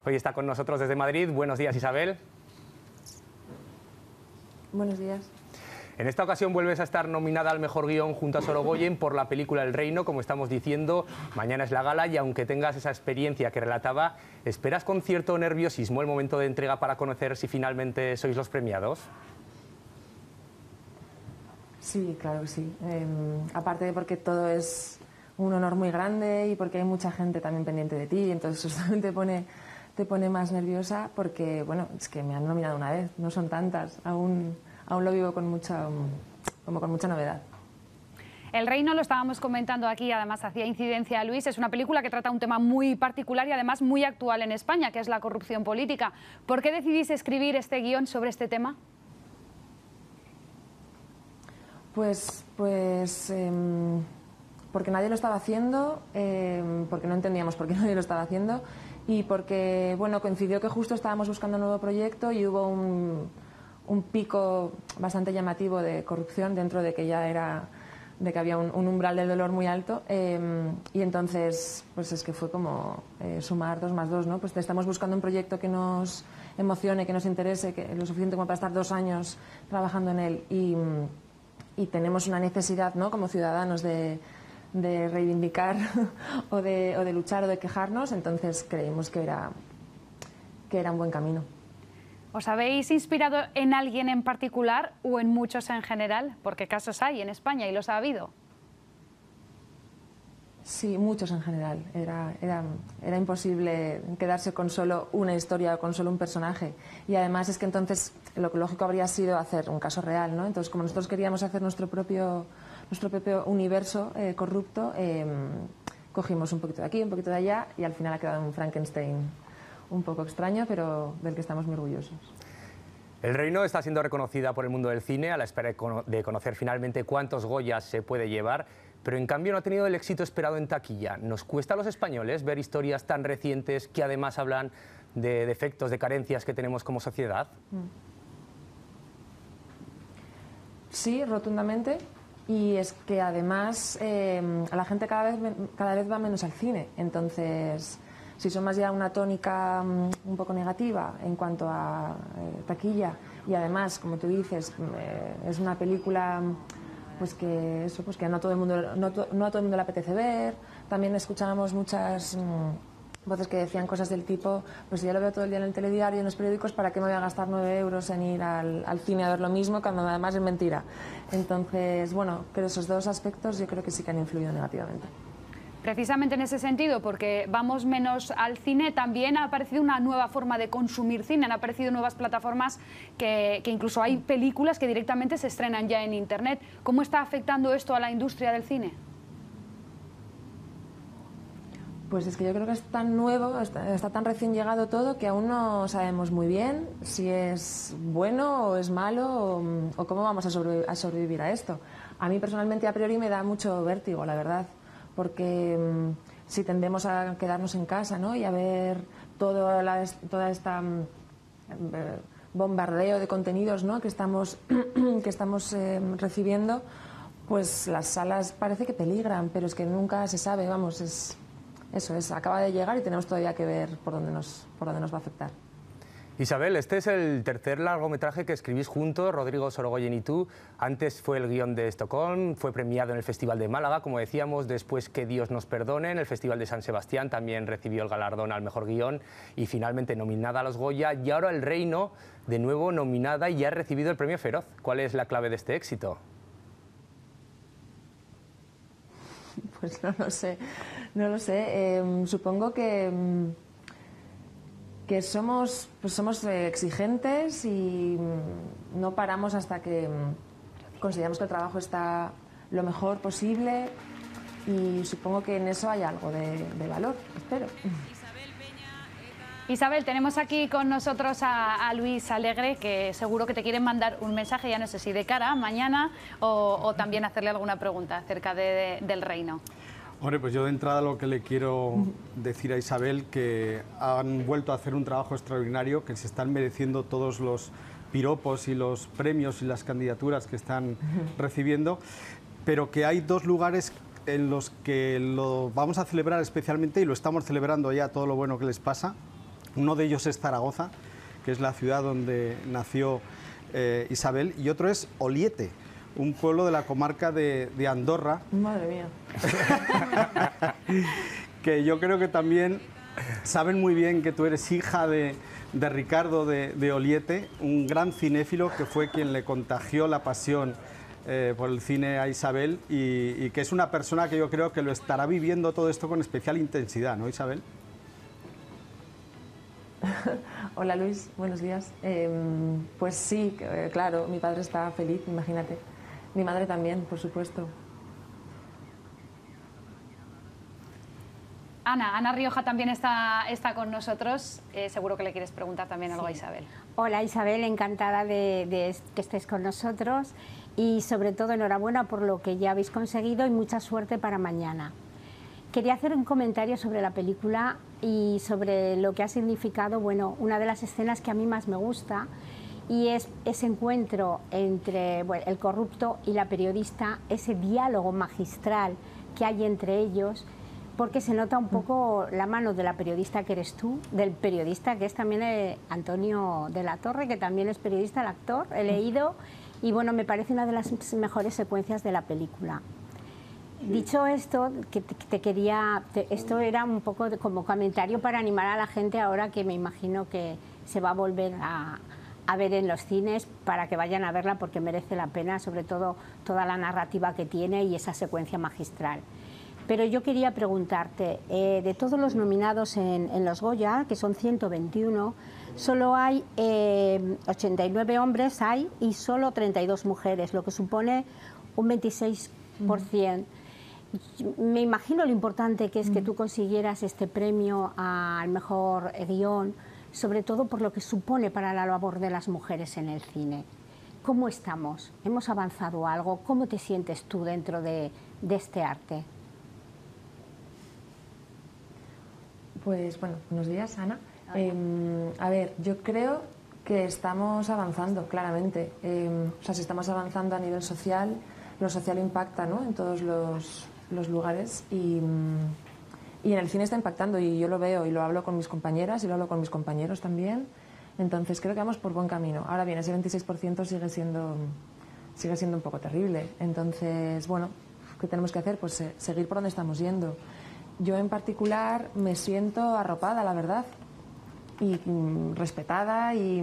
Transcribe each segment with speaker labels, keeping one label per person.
Speaker 1: Hoy está con nosotros desde Madrid. Buenos días, Isabel.
Speaker 2: Buenos días.
Speaker 1: En esta ocasión vuelves a estar nominada al mejor guión junto a Sorogoyen por la película El Reino, como estamos diciendo. Mañana es la gala y aunque tengas esa experiencia que relataba, ¿esperas con cierto nerviosismo el momento de entrega para conocer si finalmente sois los premiados?
Speaker 2: Sí, claro que sí. Aparte de porque todo es un honor muy grande y porque hay mucha gente también pendiente de ti, entonces eso también te pone más nerviosa porque, bueno, es que me han nominado una vez, no son tantas, aún lo vivo con mucha novedad.
Speaker 3: El Reino, lo estábamos comentando aquí, además hacía incidencia a Luis, es una película que trata un tema muy particular y además muy actual en España, que es la corrupción política. ¿Por qué decidís escribir este guión sobre este tema?
Speaker 2: Pues porque nadie lo estaba haciendo, porque no entendíamos por qué nadie lo estaba haciendo y porque, bueno, coincidió que justo estábamos buscando un nuevo proyecto y hubo un pico bastante llamativo de corrupción dentro de que ya era, de que había un umbral del dolor muy alto y entonces pues es que fue como sumar 2 más 2, ¿no? Pues estamos buscando un proyecto que nos emocione, que nos interese, que lo suficiente como para estar 2 años trabajando en él y tenemos una necesidad, ¿no?, como ciudadanos de reivindicar o de luchar o de quejarnos, entonces creímos que era un buen camino.
Speaker 3: ¿Os habéis inspirado en alguien en particular o en muchos en general? Porque casos hay en España y los ha habido.
Speaker 2: Sí, muchos en general. Era imposible quedarse con solo una historia o con solo un personaje. Y además es que entonces lo que lógico habría sido hacer un caso real, ¿no? Entonces, como nosotros queríamos hacer nuestro propio universo corrupto, cogimos un poquito de aquí, un poquito de allá y al final ha quedado un Frankenstein un poco extraño, pero del que estamos muy orgullosos.
Speaker 1: El Reino está siendo reconocida por el mundo del cine a la espera de conocer finalmente cuántos Goyas se puede llevar, pero en cambio no ha tenido el éxito esperado en taquilla. ¿Nos cuesta a los españoles ver historias tan recientes que además hablan de defectos, de carencias que tenemos como sociedad?
Speaker 2: Sí, rotundamente. Y es que además a la gente cada vez va menos al cine. Entonces, si son más ya una tónica un poco negativa en cuanto a taquilla y además, como tú dices, es una película pues que no a todo el mundo le apetece ver. También escuchábamos muchas voces que decían cosas del tipo, pues si ya lo veo todo el día en el telediario y en los periódicos, ¿para qué me voy a gastar 9 euros en ir al cine a ver lo mismo cuando además es mentira? Entonces, bueno, pero esos 2 aspectos yo creo que sí que han influido negativamente.
Speaker 3: Precisamente en ese sentido, porque vamos menos al cine, también ha aparecido una nueva forma de consumir cine, han aparecido nuevas plataformas que incluso hay películas que directamente se estrenan ya en Internet. ¿Cómo está afectando esto a la industria del cine?
Speaker 2: Pues es que yo creo que es tan nuevo, está tan recién llegado todo que aún no sabemos muy bien si es bueno o es malo o cómo vamos a sobrevivir a esto. A mí personalmente a priori me da mucho vértigo, la verdad, porque si tendemos a quedarnos en casa, ¿no?, y a ver toda esta bombardeo de contenidos, ¿no?, que estamos recibiendo, pues las salas parece que peligran, pero es que nunca se sabe, vamos, eso es, acaba de llegar y tenemos todavía que ver por dónde nos va a afectar.
Speaker 1: Isabel, este es el tercer largometraje que escribís juntos, Rodrigo Sorogoyen y tú. Antes fue el guión de Estocolmo, fue premiado en el Festival de Málaga, como decíamos, después Que Dios nos perdone, en el Festival de San Sebastián también recibió el galardón al mejor guión y finalmente nominada a los Goya, y ahora El Reino, de nuevo nominada y ya ha recibido el premio Feroz. ¿Cuál es la clave de este éxito?
Speaker 2: Pues no lo sé. Supongo que somos exigentes y no paramos hasta que consideramos que el trabajo está lo mejor posible y supongo que en eso hay algo de valor, espero.
Speaker 3: Isabel, tenemos aquí con nosotros a Luis Alegre, que seguro que te quieren mandar un mensaje, ya no sé si de cara a mañana o también hacerle alguna pregunta acerca del Reino.
Speaker 4: Hombre, pues yo de entrada lo que le quiero decir a Isabel, que han vuelto a hacer un trabajo extraordinario, que se están mereciendo todos los piropos y los premios y las candidaturas que están recibiendo, pero que hay 2 lugares en los que lo vamos a celebrar especialmente, y lo estamos celebrando ya, todo lo bueno que les pasa, Uno de ellos es Zaragoza, que es la ciudad donde nació Isabel, y otro es Oliete, un pueblo de la comarca de Andorra.
Speaker 2: Madre mía.
Speaker 4: Que yo creo que también saben muy bien que tú eres hija de Ricardo de Oliete, un gran cinéfilo que fue quien le contagió la pasión por el cine a Isabel y que es una persona que yo creo que lo estará viviendo todo esto con especial intensidad, ¿no, Isabel?
Speaker 2: Hola Luis, buenos días. Pues sí, claro, mi padre está feliz, imagínate. Mi madre también, por supuesto.
Speaker 3: Ana Rioja también está con nosotros. Seguro que le quieres preguntar también algo a Isabel.
Speaker 5: Hola Isabel, encantada de que estés con nosotros y sobre todo enhorabuena por lo que ya habéis conseguido y mucha suerte para mañana. Quería hacer un comentario sobre la película y sobre lo que ha significado, bueno, una de las escenas que a mí más me gusta y es ese encuentro entre el corrupto y la periodista, ese diálogo magistral que hay entre ellos, porque se nota un poco la mano de la periodista que eres tú, del periodista que es también Antonio de la Torre, que también es periodista, el actor, he leído, y bueno, me parece una de las mejores secuencias de la película. Dicho esto, esto era un poco como comentario para animar a la gente ahora que me imagino que se va a volver a ver en los cines, para que vayan a verla porque merece la pena, sobre todo toda la narrativa que tiene y esa secuencia magistral. Pero yo quería preguntarte, de todos los nominados en los Goya, que son 121, solo hay 89 hombres y solo 32 mujeres, lo que supone un 26%. Me imagino lo importante que es que tú consiguieras este premio al mejor guión, sobre todo por lo que supone para la labor de las mujeres en el cine. ¿Cómo estamos? ¿Hemos avanzado algo? ¿Cómo te sientes tú dentro de este arte?
Speaker 2: Pues bueno, buenos días, Ana. A ver, yo creo que estamos avanzando, claramente. O sea, si estamos avanzando a nivel social, lo social impacta, ¿no?, en todos los lugares y en el cine está impactando y yo lo veo y lo hablo con mis compañeras y lo hablo con mis compañeros también. Entonces creo que vamos por buen camino. Ahora bien, ese 26% sigue siendo un poco terrible. Entonces, bueno, ¿qué tenemos que hacer? Pues seguir por donde estamos yendo. Yo en particular me siento arropada, la verdad, y respetada y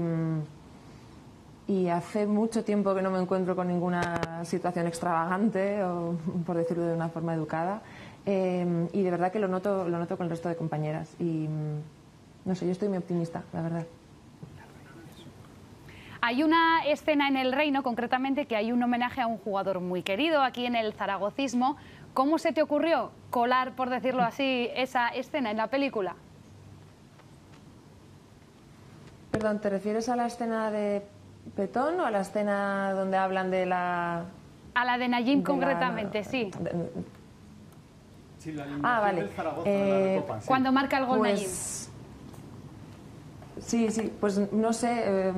Speaker 2: hace mucho tiempo que no me encuentro con ninguna situación extravagante, o por decirlo de una forma educada, y de verdad que lo noto con el resto de compañeras y no sé, yo estoy muy optimista, la verdad.
Speaker 3: Hay una escena en El Reino, concretamente, que hay un homenaje a un jugador muy querido aquí en el zaragocismo. ¿Cómo se te ocurrió colar, por decirlo así, esa escena en la película?
Speaker 2: Perdón, ¿te refieres a la escena de Petón o a la escena donde hablan de la...?
Speaker 3: A la de Nayim, concretamente, sí.
Speaker 4: Sí, la
Speaker 2: vale.
Speaker 4: del Zaragoza, de la Recopa, sí.
Speaker 3: Cuando marca el gol Nayim.
Speaker 2: Sí, pues no sé,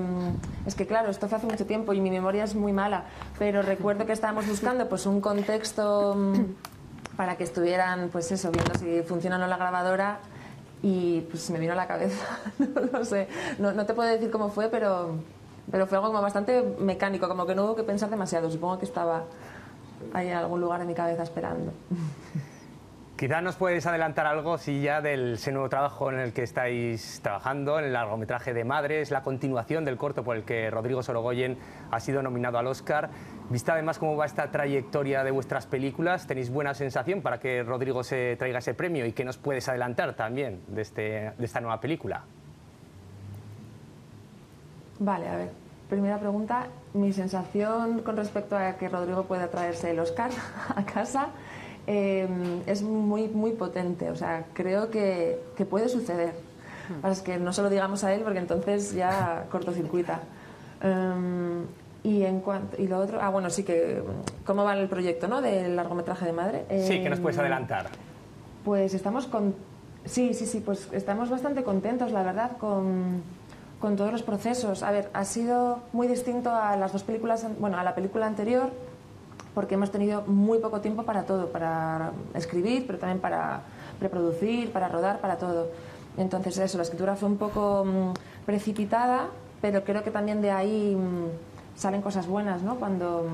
Speaker 2: es que claro, esto fue hace mucho tiempo y mi memoria es muy mala, pero recuerdo que estábamos buscando pues un contexto para que estuvieran, pues eso, viendo si funciona o no la grabadora y pues me vino a la cabeza, no lo sé, no te puedo decir cómo fue, pero fue algo como bastante mecánico, como que no hubo que pensar demasiado, supongo que estaba ahí en algún lugar de mi cabeza esperando.
Speaker 1: Quizás nos puedes adelantar algo, si ya del ese nuevo trabajo en el que estáis trabajando, en el largometraje de Madres, la continuación del corto por el que Rodrigo Sorogoyen ha sido nominado al Oscar. Vista además cómo va esta trayectoria de vuestras películas, ¿tenéis buena sensación para que Rodrigo se traiga ese premio? ¿Y qué nos puedes adelantar también de esta nueva película? Vale,
Speaker 2: a ver, primera pregunta, mi sensación con respecto a que Rodrigo pueda traerse el Oscar a casa es muy potente, o sea, creo que puede suceder. Es que no se lo digamos a él porque entonces ya cortocircuita. Y lo otro, bueno, sí que, ¿cómo va el proyecto, no, del largometraje de Madre?
Speaker 1: Sí, ¿qué nos puedes adelantar?
Speaker 2: Pues estamos pues estamos bastante contentos, la verdad, con todos los procesos. A ver, ha sido muy distinto a las dos películas, bueno, a la película anterior, porque hemos tenido muy poco tiempo para todo, para escribir, pero también para preproducir, para rodar, para todo. Entonces eso, la escritura fue un poco precipitada, pero creo que también de ahí salen cosas buenas, ¿no? Cuando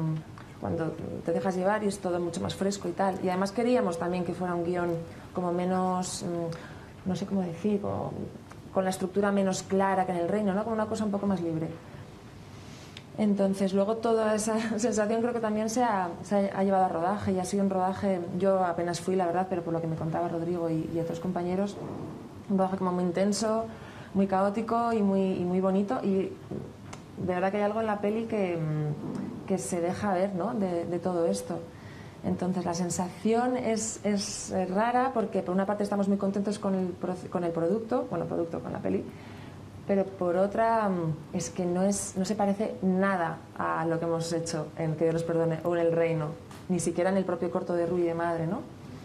Speaker 2: te dejas llevar y es todo mucho más fresco y tal. Y además queríamos también que fuera un guión como menos, no sé cómo decir, con la estructura menos clara que en El Reino, ¿no? Como una cosa un poco más libre. Entonces luego toda esa sensación creo que también se ha llevado a rodaje, y ha sido un rodaje, yo apenas fui la verdad, pero por lo que me contaba Rodrigo y otros compañeros, un rodaje como muy intenso, muy caótico y muy bonito, y de verdad que hay algo en la peli que se deja ver, ¿no? de todo esto. Entonces la sensación es rara porque por una parte estamos muy contentos con el producto, con la peli, pero por otra es que no se parece nada a lo que hemos hecho en Que Dios los perdone o en El Reino, ni siquiera en el propio corto de Rui de Madre, ¿no?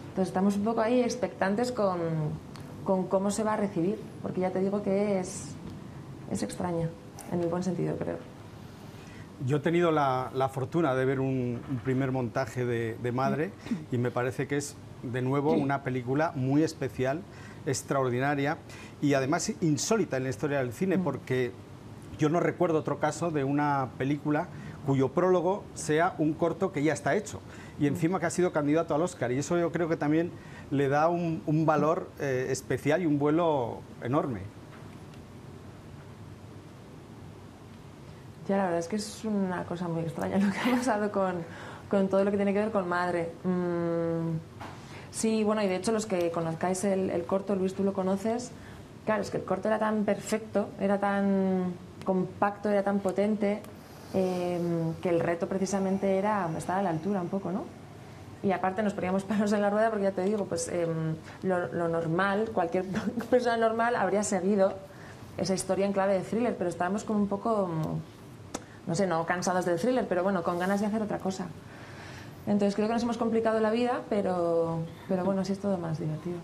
Speaker 2: Entonces estamos un poco ahí expectantes con cómo se va a recibir, porque ya te digo que es extraña, en el buen sentido, creo.
Speaker 4: Yo he tenido la fortuna de ver un primer montaje de Madre y me parece que es, de nuevo, una película muy especial, extraordinaria y además insólita en la historia del cine, porque yo no recuerdo otro caso de una película cuyo prólogo sea un corto que ya está hecho y encima que ha sido candidato al Oscar, y eso yo creo que también le da un valor especial y un vuelo enorme.
Speaker 2: Ya, la verdad es que es una cosa muy extraña lo que ha pasado con todo lo que tiene que ver con Madre. Sí, bueno, y de hecho los que conozcáis el corto, Luis, tú lo conoces, claro, es que el corto era tan perfecto, era tan compacto, era tan potente, que el reto precisamente era estar a la altura un poco, ¿no? Y aparte nos poníamos palos en la rueda porque ya te digo, pues lo normal, cualquier persona normal habría seguido esa historia en clave de thriller, pero estábamos como un poco, no sé, no cansados del thriller, pero bueno, con ganas de hacer otra cosa. Entonces creo que nos hemos complicado la vida, pero bueno, así es todo más divertido.